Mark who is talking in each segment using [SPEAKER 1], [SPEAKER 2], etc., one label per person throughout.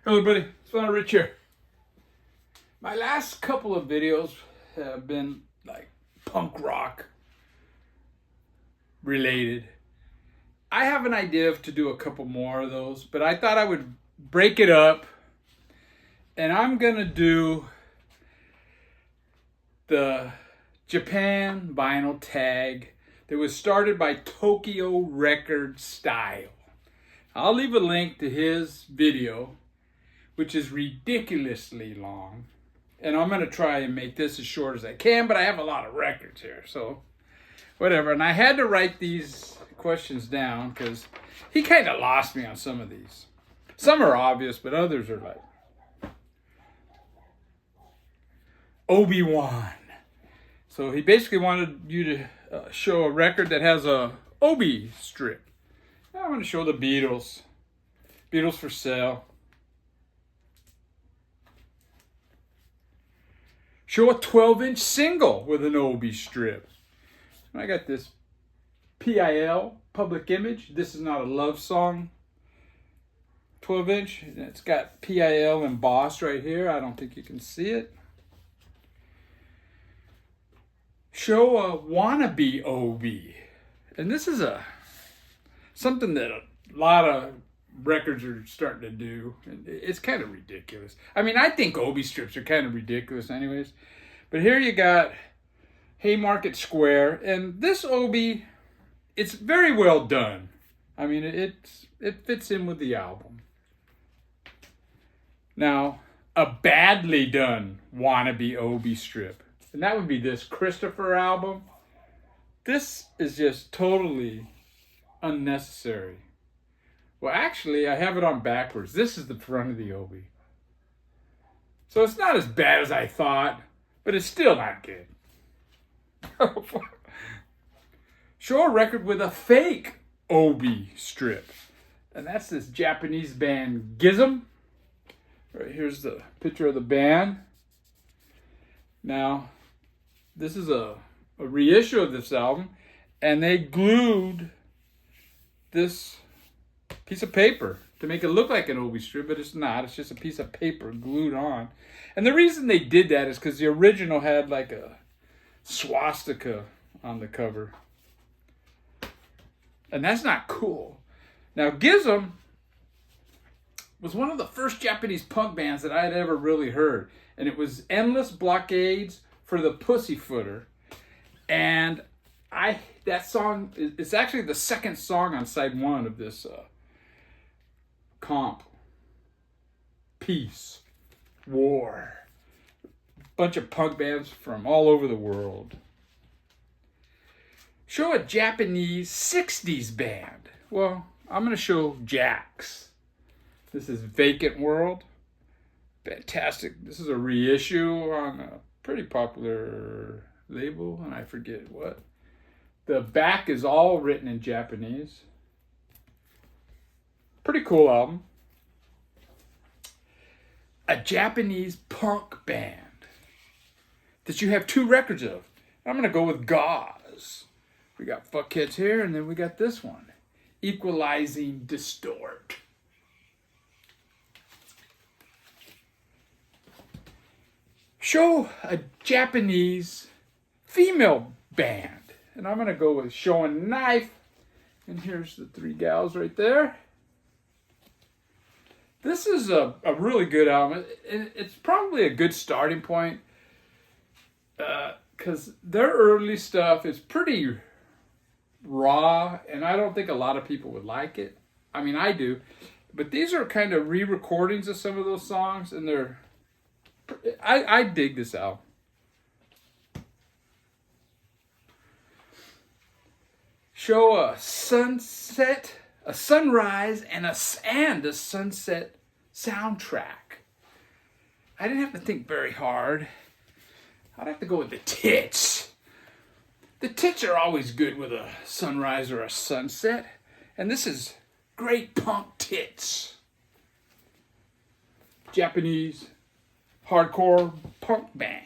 [SPEAKER 1] Hello everybody, it's Father Rich here. My last couple of videos have been like punk rock related. I have an idea to do a couple more of those, but I thought I would break it up, and I'm gonna do the Japan vinyl tag that was started by Tokyo Record Style. I'll leave a link to his video, which is ridiculously long. And I'm going to try and make this as short as I can, but I have a lot of records here, so whatever. And I had to write these questions down because he kind of lost me on some of these. Some are obvious, but others are like Obi-Wan. So he basically wanted you to show a record that has a Obi strip. Now I'm going to show the Beatles. Beatles for sale. Show a 12-inch single with an Obi strip. I got this PIL, Public Image. This is not a love song. 12-inch. It's got PIL embossed right here. I don't think you can see it. Show a wannabe Obi. And this is something that a lot of records are starting to do. It's kind of ridiculous. I mean, I think Obi strips are kind of ridiculous anyways. But here you got Haymarket Square, and this Obi, it's very well done. I mean, it fits in with the album. Now, a badly done wannabe Obi strip, and that would be this Christopher album. This is just totally unnecessary. Well, actually, I have it on backwards. This is the front of the Obi. So it's not as bad as I thought, but it's still not good. Show a record with a fake Obi strip. And that's this Japanese band Gizm. Right here's the picture of the band. Now, this is a reissue of this album, and they glued this piece of paper to make it look like an Obi strip, but it's not. It's just a piece of paper glued on. And the reason they did that is because the original had like a swastika on the cover. And that's not cool. Now, Gizm was one of the first Japanese punk bands that I had ever really heard. And it was Endless Blockades for the Pussyfooter. And that song, it's actually the second song on side one of this comp. Peace. War. Bunch of punk bands from all over the world. Show a Japanese 60s band. Well, I'm going to show Jax. This is Vacant World. Fantastic. This is a reissue on a pretty popular label, and I forget what. The back is all written in Japanese. Pretty cool album. A Japanese punk band that you have two records of. I'm going to go with Gauze. We got Fuckheads here, and then we got this one. Equalizing Distort. Show a Japanese female band. And I'm going to go with Showing Knife. And here's the three gals right there. This is a really good album. It's probably a good starting point. Because their early stuff is pretty raw. And I don't think a lot of people would like it. I mean, I do. But these are kind of re-recordings of some of those songs. And I dig this album. Show a sunset, a sunrise, and a sunset soundtrack. I didn't have to think very hard. I'd have to go with the Tits. The Tits are always good with a sunrise or a sunset. And this is great punk tits. Japanese hardcore punk band.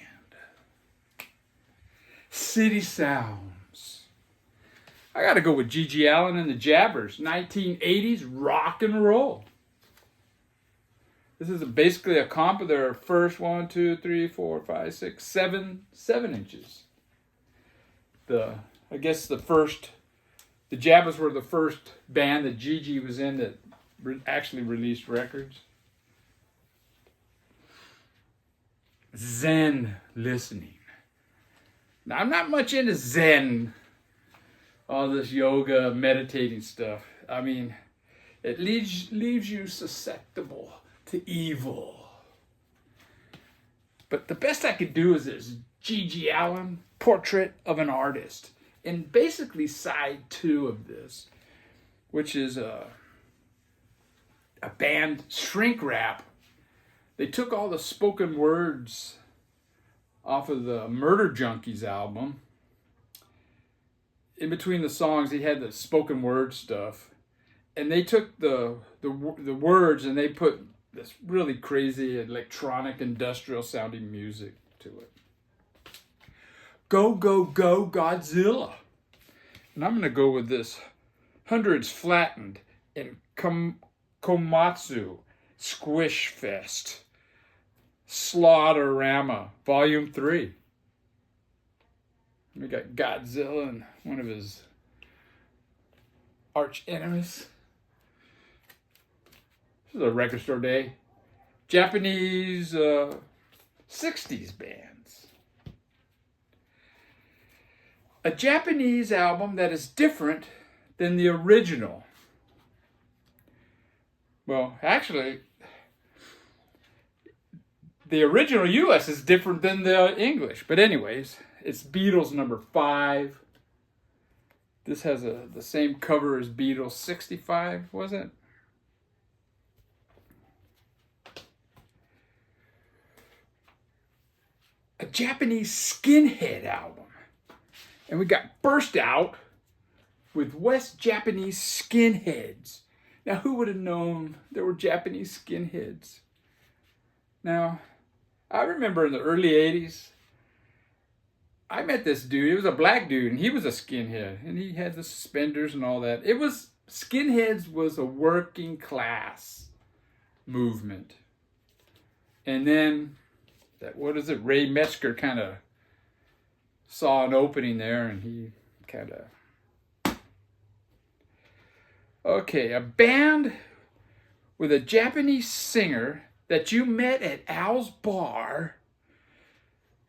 [SPEAKER 1] City Sounds. I got to go with G.G. Allin and the Jabbers. 1980s rock and roll. This is basically a comp of their first 1, 2, 3, 4, 5, 6, 7 inches. I guess the Jabbas were the first band that Gigi was in that actually released records. Zen listening. Now, I'm not much into Zen, all this yoga, meditating stuff. I mean, it leaves you susceptible to evil. But the best I could do is this Gigi Allin, Portrait of an Artist. And basically side 2 of this, which is a band shrink wrap. They took all the spoken words off of the Murder Junkies album. In between the songs, they had the spoken word stuff. And they took the words and they put this really crazy electronic industrial sounding music to it. Go, go, go, Godzilla. And I'm going to go with this Hundreds Flattened in Komatsu Squish Fest Slaughterama Volume 3. We got Godzilla and one of his arch enemies. This is a record store day. Japanese 60s bands. A Japanese album that is different than the original. Well, actually, the original US is different than the English. But anyways, it's Beatles number 5. This has the same cover as Beatles 65, was it? A Japanese skinhead album. And we got Burst Out with West Japanese skinheads. Now, who would have known there were Japanese skinheads? Now, I remember in the early 80s, I met this dude. He was a black dude, and he was a skinhead. And he had the suspenders and all that. Skinheads was a working class movement. And then, Ray Metzger kind of saw an opening there, and he kind of... Okay, a band with a Japanese singer that you met at Al's bar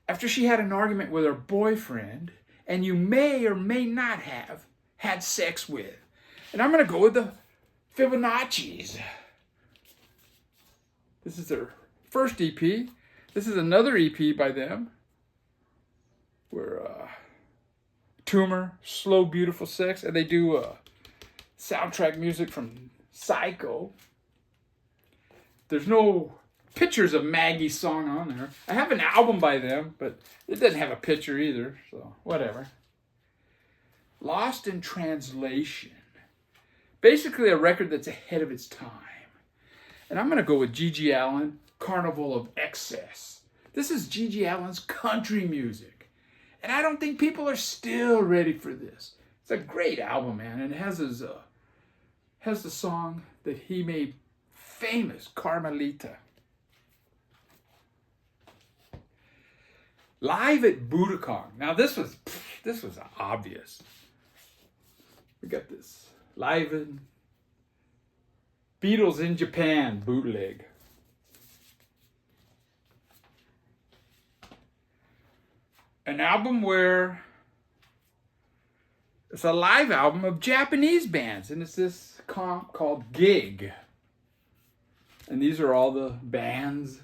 [SPEAKER 1] after she had an argument with her boyfriend, and you may or may not have had sex with. And I'm going to go with the Fibonacci's. This is their first EP. This is another EP by them. Where Tumor, Slow Beautiful Sex, and they do soundtrack music from Psycho. There's no pictures of Maggie's song on there. I have an album by them, but it doesn't have a picture either, so whatever. Lost in Translation. Basically a record that's ahead of its time. And I'm going to go with Gigi Allin, Carnival of Excess. This is Gigi Allin's country music. And I don't think people are still ready for this. It's a great album, man. And it has the song that he made famous, Carmelita. Live at Budokan. Now this was obvious. We got this live in Beatles in Japan bootleg. An album where it's a live album of Japanese bands, and it's this comp called Gig. And these are all the bands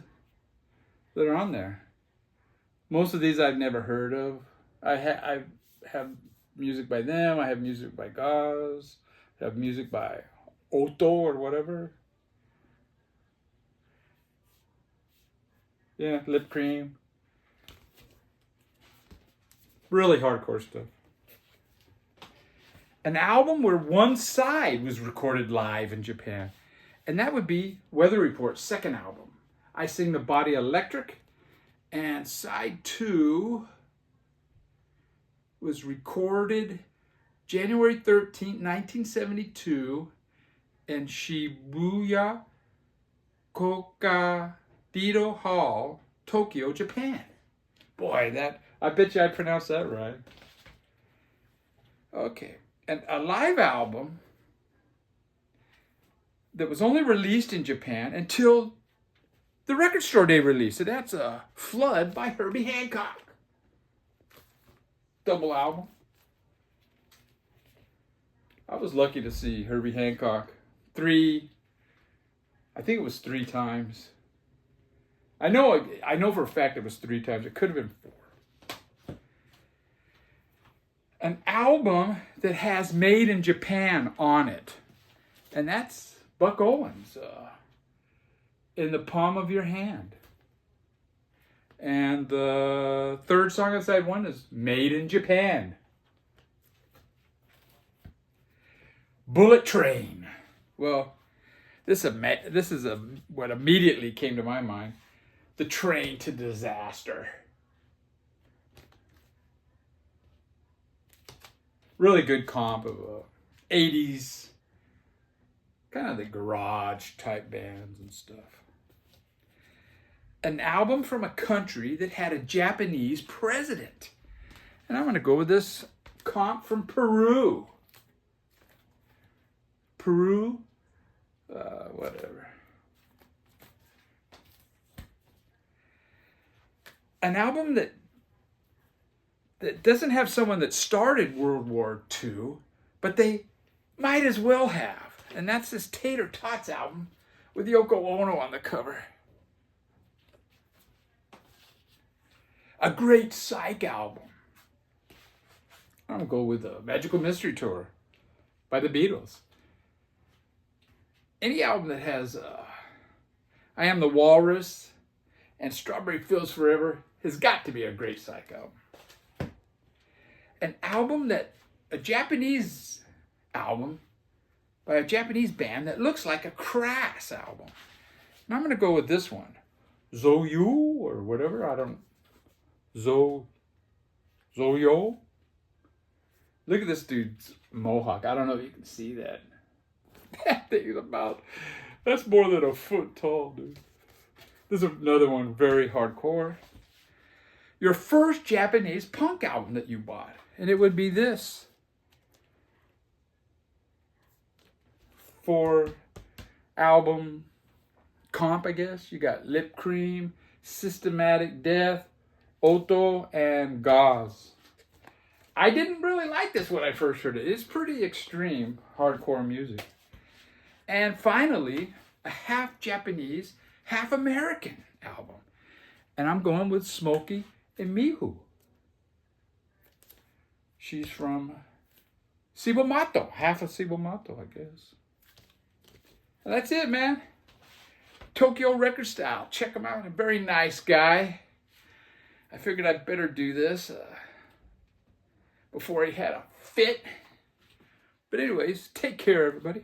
[SPEAKER 1] that are on there. Most of these I've never heard of. I have music by them. I have music by Gaz. I have music by Otto or whatever. Yeah, Lip Cream. Really hardcore stuff. An album where one side was recorded live in Japan. And that would be Weather Report's second album. I Sing the Body Electric. And side 2 was recorded January 13th, 1972 in Shibuya, Kokadido Hall, Tokyo, Japan. Boy, I bet you I pronounced that right. Okay, and a live album that was only released in Japan until the record store day release. So that's a Flood by Herbie Hancock. Double album. I was lucky to see Herbie Hancock I think it was 3 times. I know for a fact it was 3 times. It could have been 4. An album that has Made in Japan on it. And that's Buck Owens, In the Palm of Your Hand. And the third song on side 1 is Made in Japan. Bullet Train. Well, this is what immediately came to my mind. The Train to Disaster. Really good comp of 80s, kind of the garage type bands and stuff. An album from a country that had a Japanese president. And I'm going to go with this comp from Peru. Peru, whatever. An album that doesn't have someone that started World War II, but they might as well have. And that's this Tater Tots album with Yoko Ono on the cover. A great psych album. I'm going to go with the Magical Mystery Tour by the Beatles. Any album that has I Am the Walrus and Strawberry Fields Forever has got to be a great psych album. A Japanese album by a Japanese band that looks like a Crass album. And I'm going to go with this one. Zoyu or whatever, I don't Zoyo. Look at this dude's mohawk. I don't know if you can see that. That thing is that's more than a foot tall, dude. This is another one, very hardcore. Your first Japanese punk album that you bought. And it would be this. For album comp, I guess. You got Lip Cream, Systematic Death, Otto, and Gauze. I didn't really like this when I first heard it. It's pretty extreme hardcore music. And finally, a half Japanese, half American album. And I'm going with Smokey and Mihu. She's from Cibomato, half of Cibomato, I guess. And that's it, man. Tokyo Record Style. Check him out. A very nice guy. I figured I'd better do this before he had a fit. But anyways, take care, everybody.